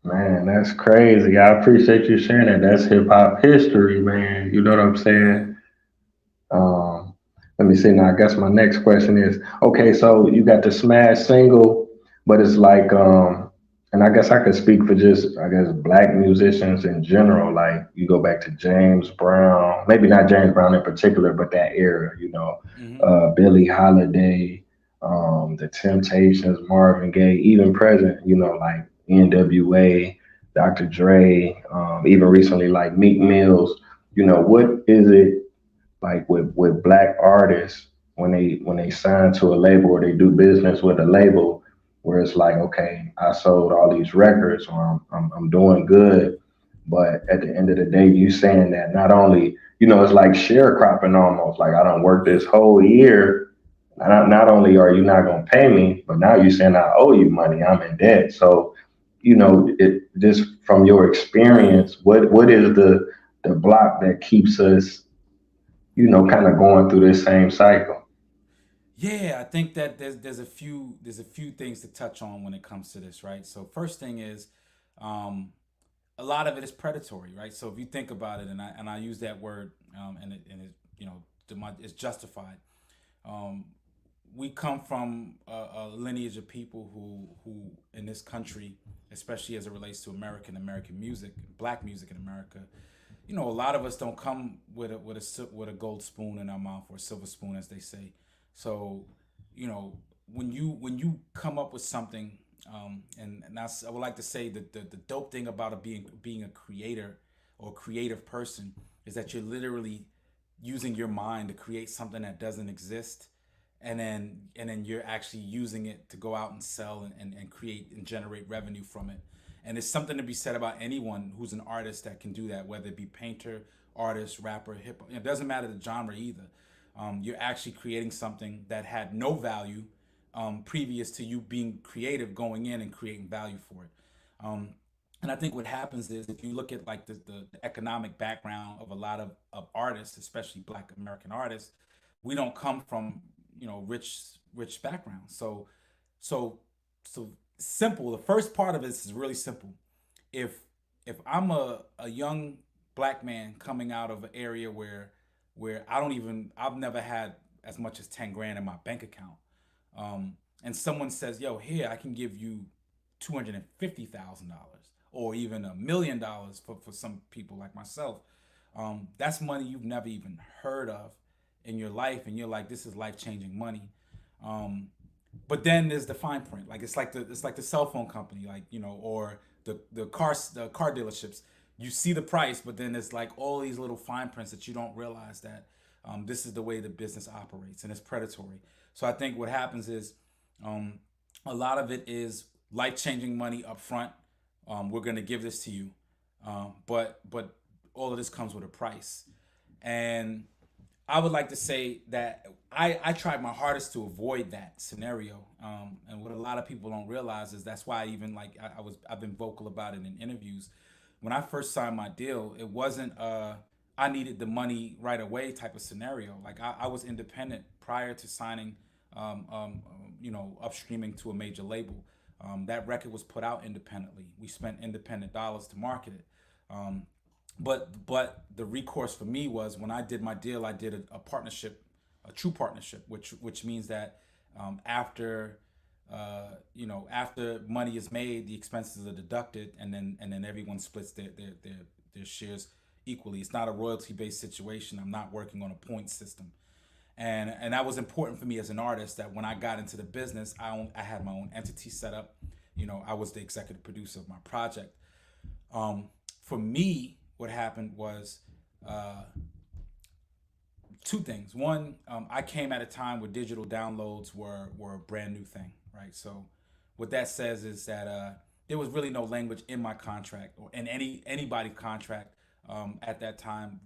Man, that's crazy. I appreciate you sharing that. That's hip hop history, man. You know what I'm Yeah. saying? Um, Let me see. Now, I guess my next question is, okay, so you got the smash single, but it's like, and I guess I could speak for just, I guess, black musicians in general. Like, you go back to James Brown, maybe not James Brown in particular, but that era, Hmm. Billie Holiday, The Temptations, Marvin Gaye, even present, like NWA, Dr. Dre, even recently, like Meek Mills. What Hmm. is it like with black artists when they sign to a label or they do business with a label where it's like, okay, I sold all these records or I'm doing good, but at the end of the day, you saying that not only, it's like sharecropping almost, like I don't work this Yeah. whole year. Not only are you not going to pay me, but now you're saying I owe you money, I'm in debt. So it just from your Right. experience, what is the block that keeps us, kind of going through this same cycle. Yeah, I think that there's a few things to touch on when it comes to this, right? So first thing is, um, a lot of it is predatory, right? So if you think about it, and I use that word, and it it's justified. Um, we come from a lineage of people who in this country, especially as it relates to American music, black music in America, a lot of us don't come with a gold spoon in our mouth or a silver spoon, as they say. So, you know, when you come up with something, and I would like to say that the dope thing about being a creator or a creative person is that you're literally using your mind to create something that doesn't exist, and then you're actually using it to go out and sell and create and generate revenue from it. And there's something to be said about anyone who's an artist that can do that, whether it be painter, artist, rapper, hip hop. It doesn't matter the genre either. You're actually creating something that had no value previous to you being creative, going in and creating value for it. Um, and I think what happens is if you look at like the economic background of a lot of artists, especially Black American artists, we don't come from rich backgrounds. So so simple. The first part of this is really simple. If if I'm a young black man coming out of an area where I've never had as much as 10 grand in my bank account, and someone says, "Yo, here I can give you $250,000 or even $1 million for some people like myself." That's money you've never even heard of in your life, and you're like, "This is life changing money." Um, but then there's the fine print. Like it's like the cell phone company, like or the car dealerships. You see the price, but then there's like all these little fine prints that you don't realize that this is the way the business operates, and it's predatory. So I think what happens is um, a lot of it is life changing money up front. We're gonna give this to you, but all of this comes with a price, and I would like to say that I tried my hardest to avoid that scenario. And what a lot of people don't realize is that's why I even like I've been vocal about it in interviews. When I first signed my deal, it wasn't I needed the money right away type of scenario. Like I was independent prior to signing, upstreaming to a major label. That record was put out independently. We spent independent dollars to market it. Um, but the recourse for me was when I did my deal, I did a partnership, a true partnership, which means that after after money is made, the expenses are deducted, and then everyone splits their shares equally. It's not a royalty based situation. I'm not working on a point system, and that was important for me as an artist. That when I got into the business, I had my own entity set up. I was the executive producer of my project. Um, for me, what happened was uh, two things. One, I came at a time where digital downloads were a brand new thing, right? So, what that says is that there was really no language in my contract or in anybody's contract at that time,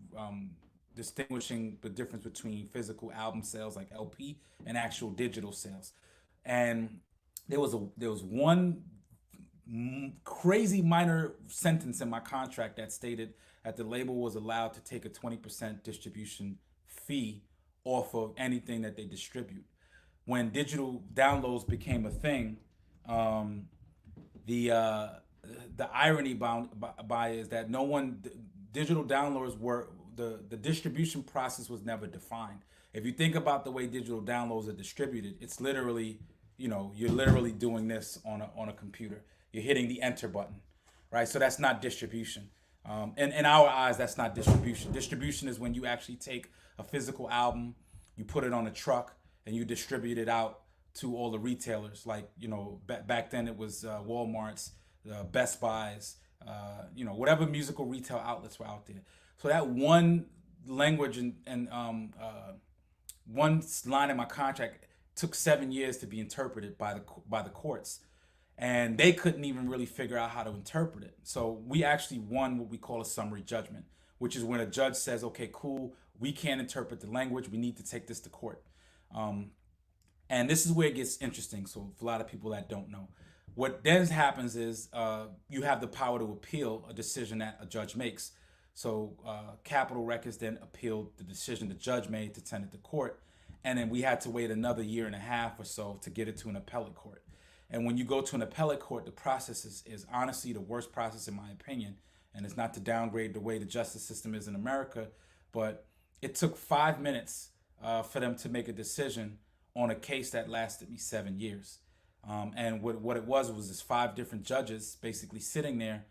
distinguishing the difference between physical album sales like LP and actual digital sales. And there was one crazy minor sentence in my contract that stated that the label was allowed to take a 20% distribution fee off of anything that they distribute. When digital downloads became a thing, um, the the irony by is that no one digital downloads were the distribution process was never defined. If you think about the way digital downloads are distributed, it's literally, you're literally doing this on a computer. You're hitting the enter button, right? So that's not distribution. In our eyes, that's not distribution. Distribution is when you actually take a physical album, you put it on a truck, and you distribute it out to all the retailers. Like, back then it was Walmart's, Best Buys, whatever musical retail outlets were out there. So that one language and one line in my contract took 7 years to be interpreted by the courts, and they couldn't even really figure out how to interpret it. So we actually won what we call a summary judgment, which is when a judge says, "Okay, cool, we can't interpret the language. We need to take this to court." Um, and this is where it gets interesting. So for a lot of people that don't know, what then happens is you have the power to appeal a decision that a judge makes. So Capitol Records then appealed the decision the judge made to send it to court, and then we had to wait another year and a half or so to get it to an appellate court. And when you go to an appellate court, the process is honestly the worst process in my opinion. And it's not to downgrade the way the justice system is in America, but it took 5 minutes for them to make a decision on a case that lasted me 7 years. And what it was this five different judges basically sitting there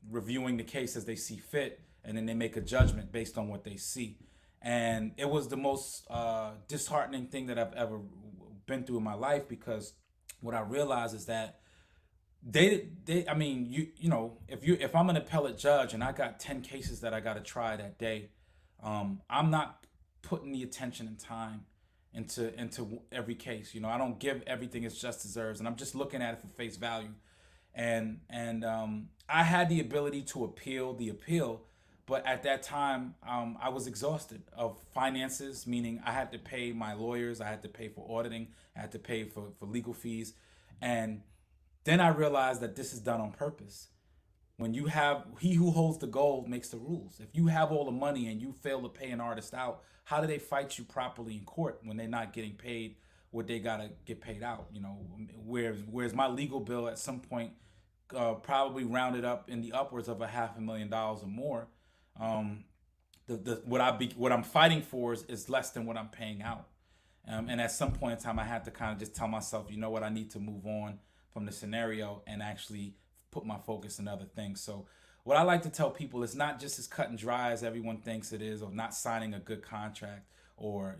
reviewing the case as they see fit, and then they make a judgment based on what they see. And it was the most disheartening thing that I've ever been through in my life, because what I realized is that I mean, if I'm an appellate judge and I got 10 cases that I got to try that day, I'm not putting the attention and time into every case. I don't give everything its just deserves, and I'm just looking at it for face value. And I had the ability to appeal the appeal, but at that time, I was exhausted of finances, meaning I had to pay my lawyers, I had to pay for auditing, I had to pay for legal fees. And then I realized that this is done on purpose. When you have he who holds the gold makes the rules. If you have all the money and you fail to pay an artist out, how do they fight you properly in court when they're not getting paid what they gotta get paid out? Whereas my legal bill at some point probably rounded up in the upwards of a $500,000 or more. Um, what I'm fighting for is less than what I'm paying out. And at some point in time, I had to kind of just tell myself, you know what, I need to move on from the scenario and actually put my focus in other things. So, what I like to tell people is not just as cut and dry as everyone thinks it is, or not signing a good contract, or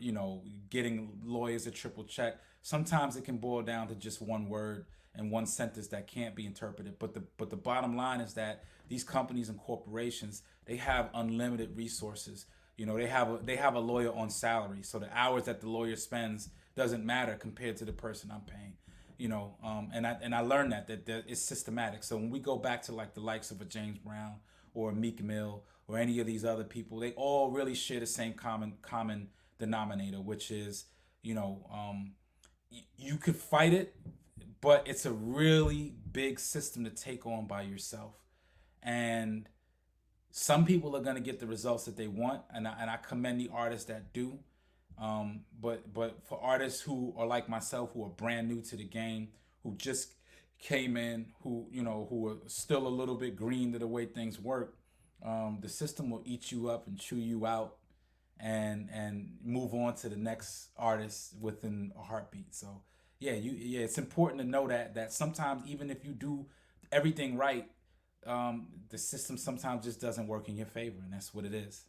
getting lawyers a triple check. Sometimes it can boil down to just one word and one sentence that can't be interpreted. But the bottom line is that these companies and corporations, they have unlimited resources. They have a lawyer on salary, so the hours that the lawyer spends doesn't matter compared to the person I'm paying. And I learned that it's systematic. So when we go back to like the likes of a James Brown or a Meek Mill or any of these other people, they all really share the same common denominator, which is, you could fight it, but it's a really big system to take on by yourself. And some people are going to get the results that they want, and I commend the artists that do. But for artists who are like myself, who are brand new to the game, who just came in, who are still a little bit green to the way things work, the system will eat you up and chew you out, and move on to the next artist within a heartbeat. So yeah, it's important to know that sometimes even if you do everything right, the system sometimes just doesn't work in your favor, and that's what it is.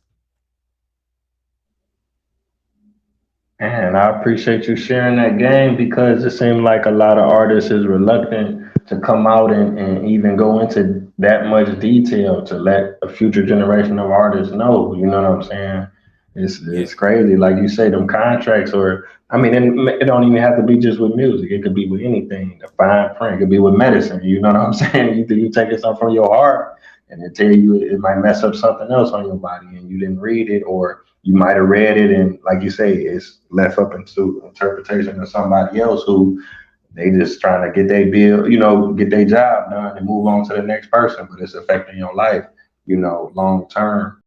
And I appreciate you sharing that game, because it seems like a lot of artists is reluctant to come out and even go into that much detail to let a future generation of artists know. You know what I'm saying? Yeah, It's crazy. Like you say, them contracts, or I mean, it don't even have to be just with music. It could be with anything. The fine print. It could be with medicine. You know what I'm saying? You taking something from your heart, and they tell you it might mess up something else on your body, and you didn't read it, or you might have read it, and like you say, it's left up into interpretation of somebody else who they just trying to get their bill, get their job done and move on to the next person, but it's affecting your life, long term.